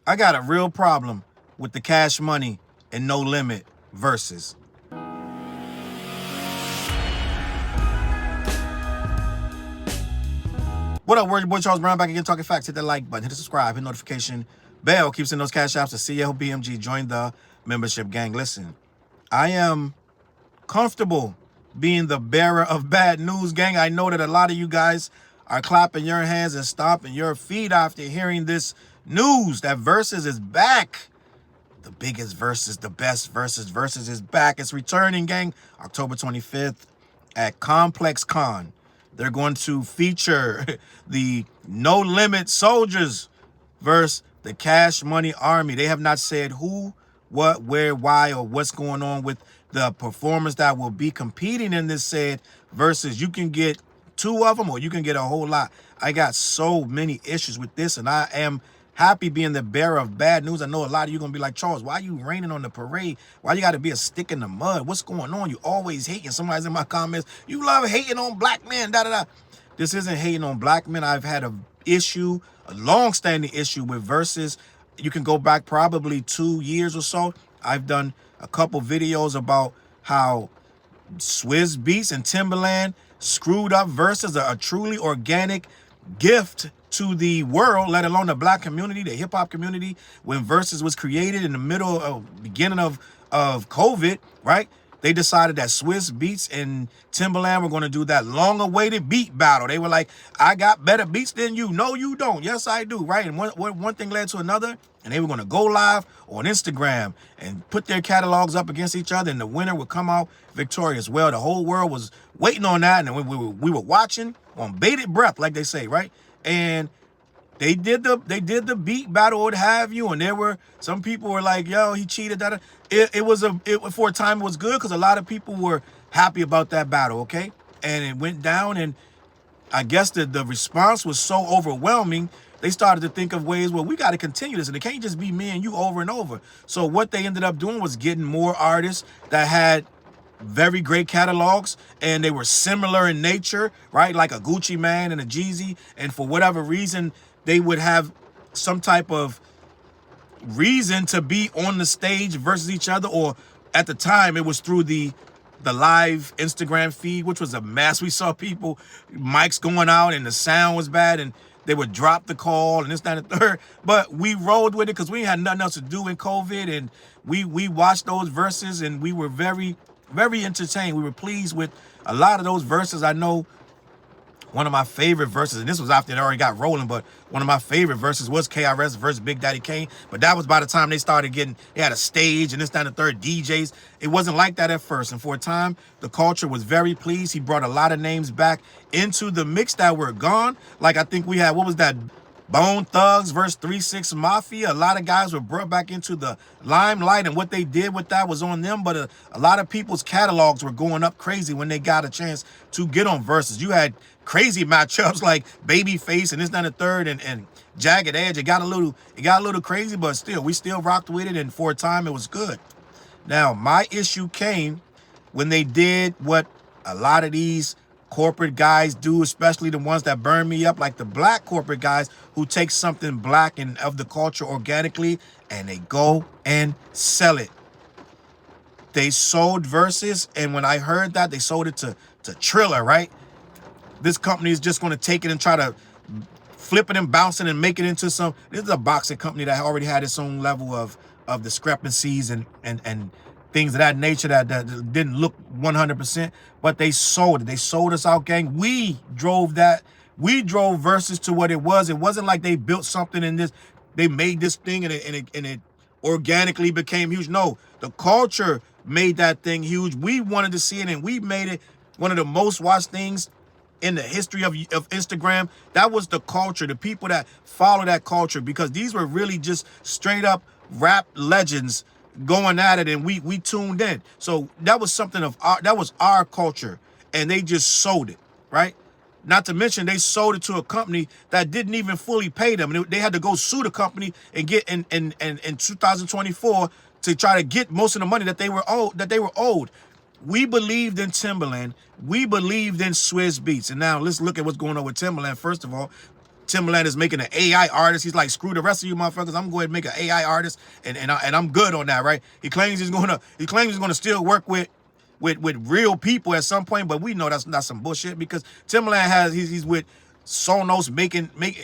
I got a real problem with the Cash Money and No Limit Verzuz. What up, word your boy Challz Brown back again talking facts. Hit that like button, hit the subscribe, hit notification bell. Keep sending those cash apps to CLBMG. Join the membership gang. Listen, I am comfortable being the bearer of bad news, gang. I know that a lot of you guys are clapping your hands and stomping your feet after hearing this news that Verzuz is back. The biggest Verzuz, the best Verzuz. Verzuz is back. It's returning, gang. October 25th at Complex Con. They're going to feature the No Limit Soldiers versus the Cash Money Army. They have not said who, what, where, why, or what's going on with the performers that will be competing in this said Verzuz. You can get 2 of them or you can get a whole lot. I got so many issues with this, and I am happy being the bearer of bad news. I know a lot of you going to be like, Challz, why are you raining on the parade? Why you got to be a stick in the mud? What's going on? You always hating. Somebody's in my comments, you love hating on black men, da-da-da. This isn't hating on black men. I've had an issue, a long-standing issue with Verzuz. You can go back probably 2 years or so. I've done a couple videos about how Swizz Beatz and Timbaland screwed up Verzuz, a truly organic gift to the world, let alone the black community, the hip-hop community, when Verzuz was created in the middle of beginning of COVID, right? They decided that Swizz Beatz and Timbaland were going to do that long-awaited beat battle. They were like, I got better beats than you. No, you don't. Yes, I do, right? And one thing led to another, and they were going to go live on Instagram and put their catalogs up against each other, and the winner would come out victorious. Well, the whole world was waiting on that, and we were watching on bated breath, like they say, right? And they did the beat battle, what have you, and there were some people were like, yo, he cheated. That it for a time it was good because a lot of people were happy about that battle, okay? And it went down, and I guess the response was so overwhelming, they started to think of ways, well, we got to continue this, and it can't just be me and you over and over. So what they ended up doing was getting more artists that had very great catalogs, and they were similar in nature, right? Like a Gucci Man and a Jeezy, and for whatever reason, they would have some type of reason to be on the stage versus each other, or at the time, it was through the live Instagram feed, which was a mess. We saw people, mics going out, and the sound was bad, and they would drop the call, and this, that, and the third. But we rolled with it because we had nothing else to do in COVID, and we watched those Verzuz, and we were very, very entertained. We were pleased with a lot of those Verzuz. I know one of my favorite Verzuz, and this was after they already got rolling, but one of my favorite Verzuz was KRS versus Big Daddy Kane. But that was by the time they started getting, they had a stage and this, that, and the third, DJs. It wasn't like that at first. And for a time, the culture was very pleased. He brought a lot of names back into the mix that were gone. Like I think we had, what was that? Bone Thugs versus 3 6 Mafia. A lot of guys were brought back into the limelight, and what they did with that was on them. But a lot of people's catalogs were going up crazy when they got a chance to get on Verzuz. You had crazy matchups like Babyface and this, that, and the third, and Jagged Edge. It got a little crazy, but still, we still rocked with it, and for a time, it was good. Now, my issue came when they did what a lot of these corporate guys do, especially the ones that burn me up, like the black corporate guys who take something black and of the culture organically and they go and sell it. They sold Verzuz, and when I heard that, they sold it to Triller, right? This company is just going to take it and try to flip it and bounce it and make it into some. This is a boxing company that already had its own level of discrepancies and things of that nature that didn't look 100%, but they sold it. They sold us out, gang. We drove that. We drove Verzuz to what it was. It wasn't like they built something in this. They made this thing and it organically became huge. No, the culture made that thing huge. We wanted to see it, and we made it one of the most watched things in the history of Instagram. That was the culture, the people that follow that culture, because these were really just straight up rap legends going at it, and we tuned in. So that was something of our culture, and they just sold it, right? Not to mention they sold it to a company that didn't even fully pay them. They had to go sue the company and get in 2024 to try to get most of the money that they were owed. We believed in Timbaland. We believed in Swizz Beatz. And now let's look at what's going on with Timbaland. First of all, Timbaland is making an AI artist. He's like, screw the rest of you motherfuckers. I'm going to make an AI artist, and I'm good on that, right? He claims he's gonna still work with real people at some point, but we know that's not some bullshit because Timbaland he's with Sonos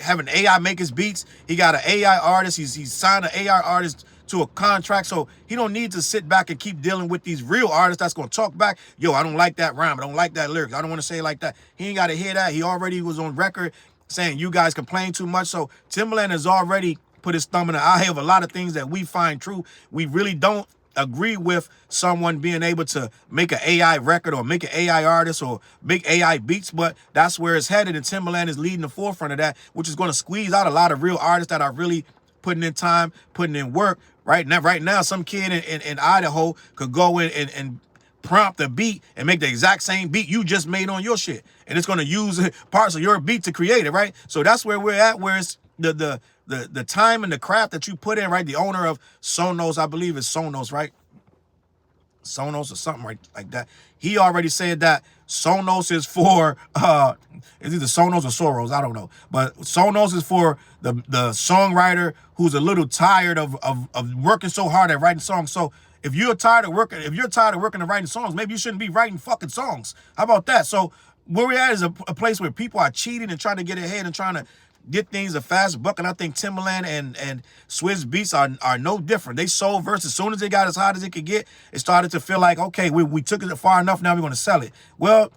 having AI make his beats. He got an AI artist. He's signed an AI artist to a contract, so he don't need to sit back and keep dealing with these real artists that's gonna talk back. Yo, I don't like that rhyme. I don't like that lyrics. I don't want to say it like that. He ain't got to hear that. He already was on record saying you guys complain too much. So Timbaland has already put his thumb in the eye of a lot of things that we find true. We really don't agree with someone being able to make an AI record or make an AI artist or make AI beats, but that's where it's headed, and Timbaland is leading the forefront of that, which is going to squeeze out a lot of real artists that are really putting in time, putting in work. Right now, some kid in Idaho could go in and prompt a beat and make the exact same beat you just made on your shit, and it's going to use parts of your beat to create it, right? So that's where we're at, where it's the time and the craft that you put in, right? The owner of Sonos, I believe it's Sonos, right? Sonos or something like that. He already said that Sonos is for it's either Sonos or Soros, I don't know. But Sonos is for the songwriter who's a little tired of working so hard at writing songs. So if you're tired of working and writing songs, maybe you shouldn't be writing fucking songs. How about that? So where we're at is a place where people are cheating and trying to get ahead and trying to get things a fast buck, and I think Timbaland and Swizz Beatz are no different. They sold Verzuz as soon as it got as hot as it could get. It started to feel like, okay, we took it far enough, now we're going to sell it. Well,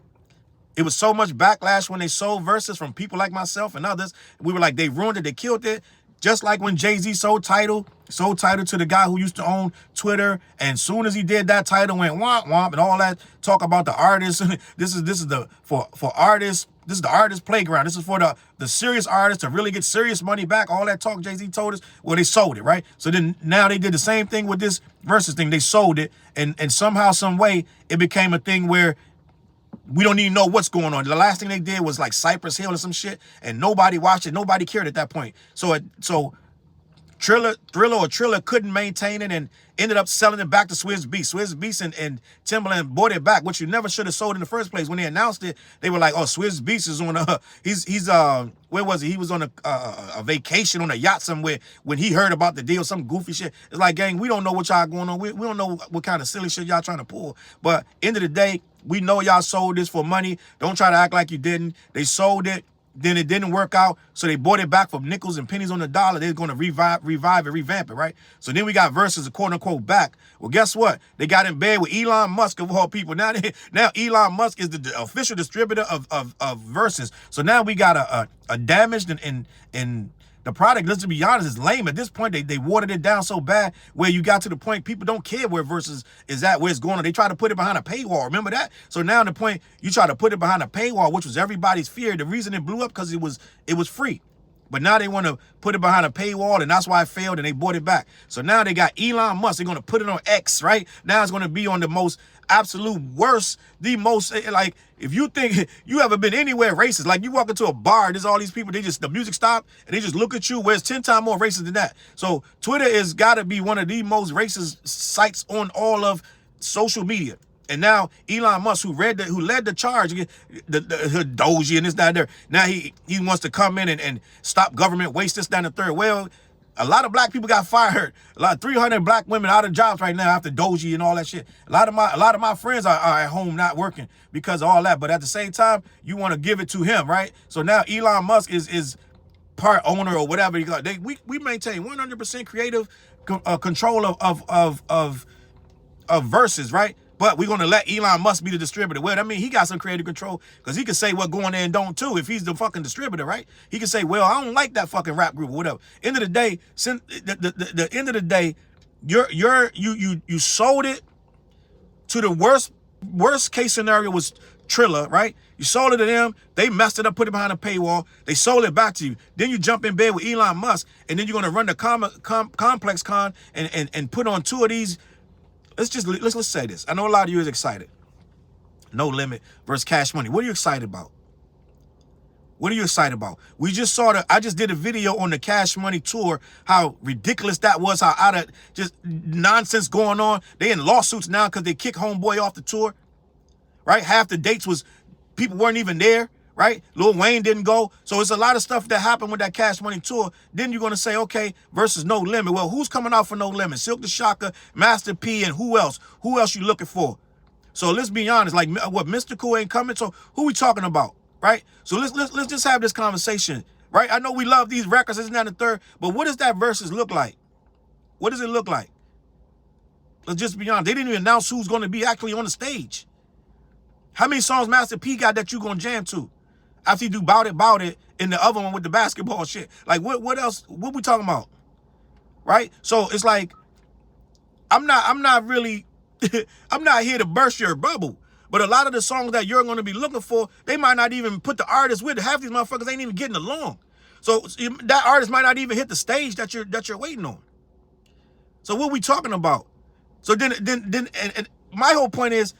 it was so much backlash when they sold Verzuz from people like myself and others. We were like, they ruined it, they killed it. Just like when Jay-Z sold Tidal to the guy who used to own Twitter, and soon as he did that, Tidal went womp womp and all that talk about the artists. This is for artists. This is the artist playground. This is for the serious artists to really get serious money back. All that talk Jay-Z told us, well, they sold it, right? So then now they did the same thing with this Verzuz thing. They sold it, and somehow, some way, it became a thing where we don't even know what's going on. The last thing they did was like Cypress Hill or some shit, and nobody watched it. Nobody cared at that point. So Triller couldn't maintain it and ended up selling it back to Swizz Beatz. Swizz Beatz and Timbaland bought it back, which you never should have sold in the first place. When they announced it, they were like, "Oh, Swizz Beatz is on he's where was he? He was on a vacation on a yacht somewhere when he heard about the deal, some goofy shit." It's like, gang, we don't know what y'all going on. We don't know what kind of silly shit y'all trying to pull. But end of the day, we know y'all sold this for money. Don't try to act like you didn't. They sold it. Then it didn't work out, so they bought it back for nickels and pennies on the dollar. They're going to revive and revamp it, right? So then we got Verzuz, quote unquote, back. Well, guess what? They got in bed with Elon Musk of all people. Now Elon Musk is the official distributor of Verzuz. So now we got a damaged and the product, let's be honest, is lame. At this point, they watered it down so bad where you got to the point people don't care where Verzuz is at, where it's going on. They try to put it behind a paywall. Remember that? So now the point, you try to put it behind a paywall, which was everybody's fear. The reason it blew up because it was free. But now they want to put it behind a paywall, and that's why it failed, and they bought it back. So now they got Elon Musk. They're going to put it on X, right? Now it's going to be on the most absolute worst, the most, like, if you think you ever been anywhere racist, like you walk into a bar, there's all these people, the music stop, and they just look at you, where it's 10 times more racist than that. So Twitter has got to be one of the most racist sites on all of social media. And now Elon Musk, who led the charge, the Doji and this, that, and there, now he wants to come in and stop government waste, this, that, and the third. Well, a lot of black people got fired. A lot of 300 black women out of jobs right now after Doji and all that shit. A lot of my friends are at home not working because of all that. But at the same time, you want to give it to him, right? So now Elon Musk is part owner or whatever. We maintain 100% creative control of Verzuz, right? But we're going to let Elon Musk be the distributor. Well, I mean, he got some creative control because he can say what go in there and don't too if he's the fucking distributor, right? He can say, well, I don't like that fucking rap group or whatever. End of the day, the end of the day, you sold it to the worst case scenario was Triller, right? You sold it to them. They messed it up, put it behind a paywall. They sold it back to you. Then you jump in bed with Elon Musk, and then you're going to run the Complex Con and put on two of these. Let's say this. I know a lot of you is excited. No Limit versus Cash Money. What are you excited about? What are you excited about? We just saw I just did a video on the Cash Money tour, how ridiculous that was, how out of just nonsense going on. They in lawsuits now because they kicked Homeboy off the tour, right? Half the dates was, people weren't even there, right? Lil Wayne didn't go. So it's a lot of stuff that happened with that Cash Money tour. Then you're going to say, okay, versus No Limit. Well, who's coming out for No Limit? Silk the Shocker, Master P, and who else? Who else you looking for? So let's be honest, like what Mystical ain't coming. So who we talking about, right? So let's just have this conversation, right? I know we love these records, isn't that the third? But what does that versus look like? What does it look like? Let's just be honest. They didn't even announce who's going to be actually on the stage. How many songs Master P got that you gonna jam to? After you do Bout It, and the other one with the basketball shit. Like what else? What we talking about? Right? So it's like, I'm not really, I'm not here to burst your bubble. But a lot of the songs that you're gonna be looking for, they might not even put the artist with it. Half these motherfuckers ain't even getting along. So that artist might not even hit the stage that you're waiting on. So what we talking about? So then and my whole point is,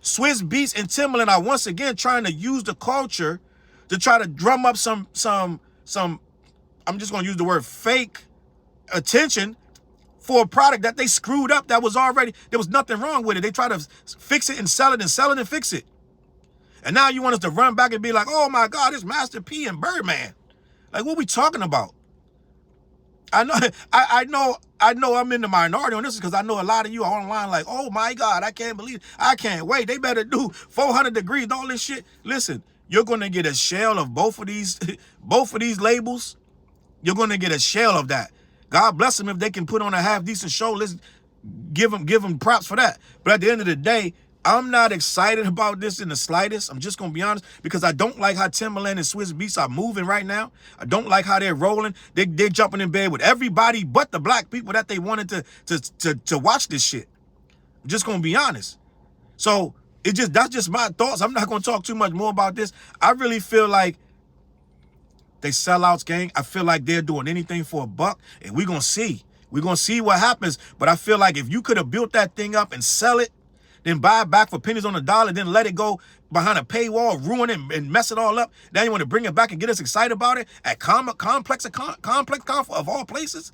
Swizz Beatz and Timbaland are once again trying to use the culture to try to drum up some I'm just gonna use the word fake attention for a product that they screwed up, that was already, there was nothing wrong with it. They try to fix it and sell it and sell it and fix it. And now you want us to run back and be like, oh my God, it's Master P and Birdman. Like, what we talking about? I know I'm in the minority on this because I know a lot of you are online like, oh my God, I can't believe, I can't wait. They better do 400 degrees, all this shit. Listen, you're going to get a shell of both of these labels. You're going to get a shell of that. God bless them if they can put on a half decent show. Let's give them props for that. But at the end of the day, I'm not excited about this in the slightest. I'm just going to be honest, because I don't like how Timbaland and Swizz Beatz are moving right now. I don't like how they're rolling. They're jumping in bed with everybody but the black people that they wanted to watch this shit. I'm just going to be honest. So that's just my thoughts. I'm not going to talk too much more about this. I really feel like they sellouts, gang. I feel like they're doing anything for a buck, and we're going to see. We're going to see what happens. But I feel like if you could have built that thing up and sell it, then buy it back for pennies on the dollar, then let it go behind a paywall, ruin it, and mess it all up. Now you want to bring it back and get us excited about it at Complex of all places?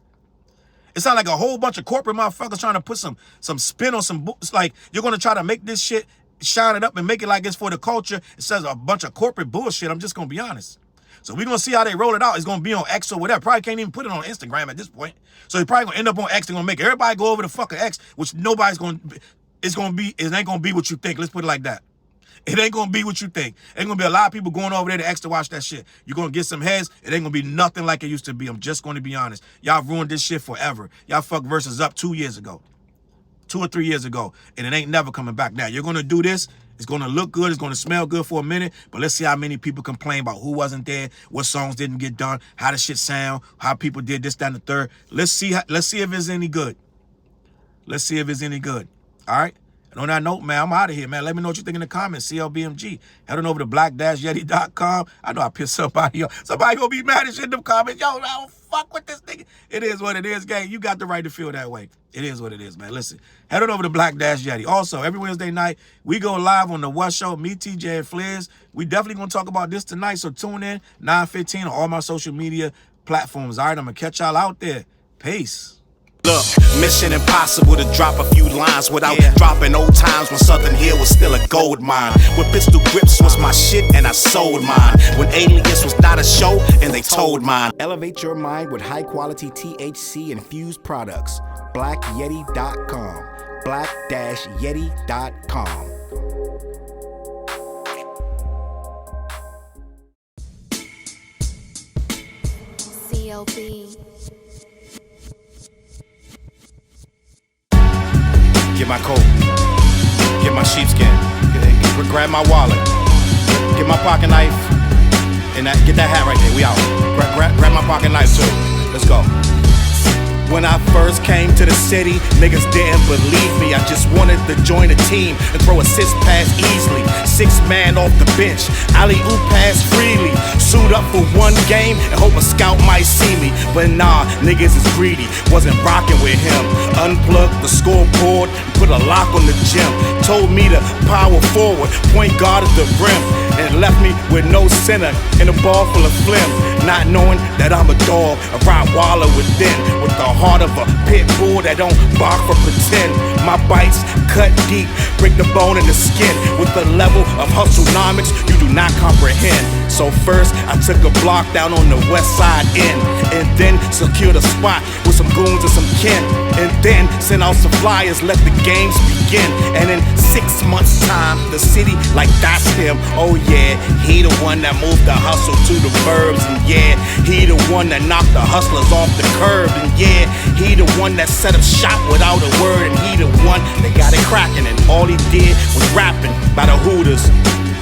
It sounds like a whole bunch of corporate motherfuckers trying to put some spin on some books. Like, you're going to try to make this shit, shine it up and make it like it's for the culture. It says a bunch of corporate bullshit. I'm just going to be honest. So we're going to see how they roll it out. It's going to be on X or whatever. Probably can't even put it on Instagram at this point. So it's probably going to end up on X. They're going to make everybody go over to fucking X, which nobody's going to... it ain't gonna be what you think. Let's put it like that. It ain't gonna be what you think. Ain't gonna be a lot of people going over there to X to watch that shit. You're gonna get some heads. It ain't gonna be nothing like it used to be. I'm just gonna be honest. Y'all ruined this shit forever. Y'all fucked Verzuz up 2 years ago. 2 or 3 years ago. And it ain't never coming back now. You're gonna do this. It's gonna look good. It's gonna smell good for a minute. But let's see how many people complain about who wasn't there, what songs didn't get done, how the shit sound, how people did this, that, and the third. Let's see if it's any good. Let's see if it's any good. All right? And on that note, man, I'm out of here, man. Let me know what you think in the comments. CLBMG. Head on over to black-yeti.com. I know I pissed somebody off. Somebody gonna be mad as shit in the comments. Yo, I don't fuck with this nigga. It is what it is, gang. You got the right to feel that way. It is what it is, man. Listen, head on over to black-yeti. Also, every Wednesday night, we go live on the What Show. Me, TJ, and Fliz. We definitely gonna talk about this tonight, so tune in 9:15 on all my social media platforms. All right, I'm gonna catch y'all out there. Peace. Look, mission impossible to drop a few lines without dropping old times when Southern Hill was still a gold mine. When pistol grips was my shit and I sold mine. When Alias was not a show and they told mine. Elevate your mind with high quality THC infused products. BlackYeti.com. Black-Yeti.com. CLB. Get my coat, get my sheepskin, grab my wallet, get my pocket knife, and get that hat right there. We out. Grab my pocket knife too. Let's go. When I first came to the city, niggas didn't believe me. I just wanted to join a team and throw assist pass easily. 6 man off the bench, alley-oop pass freely. Suit up for one game and hope a scout might see me. But nah, niggas is greedy, wasn't rocking with him. Unplugged the scoreboard, put a lock on the gym. Told me to power forward, point guard at the rim. And left me with no center and a ball full of phlegm. not knowing that I'm a dog, a Rottweiler within, with the heart of a pit bull that don't bark for pretend. My bites cut deep, break the bone and the skin, with the level of hustlenomics you do not comprehend. So first I took a block down on the west side end, and then secured a spot with some goons and some kin, and then sent out some flyers, let the games begin. And in 6 months time, the city like that's him. Oh yeah, he the one that moved the hustle to the burbs. And yeah, he the one that knocked the hustlers off the curb. And yeah, he the one that set up shop without a word. And he the one that got it cracking, and all he did was rapping by the Hooters.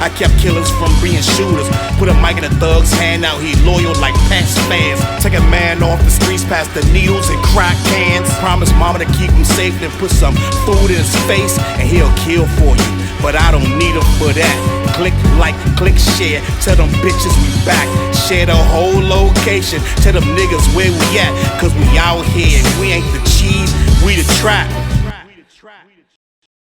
I kept killers from being shooters. Put a mic in a thug's hand, now he loyal like Pats fans. Take a man off the streets past the needles and crack cans. Promise mama to keep him safe, then put some food in his face, and he'll kill for you. But I don't need him for that. Click like, click share, tell them bitches we back. Share the whole location, tell them niggas where we at. Cause we out here, we ain't the cheese, we the trap.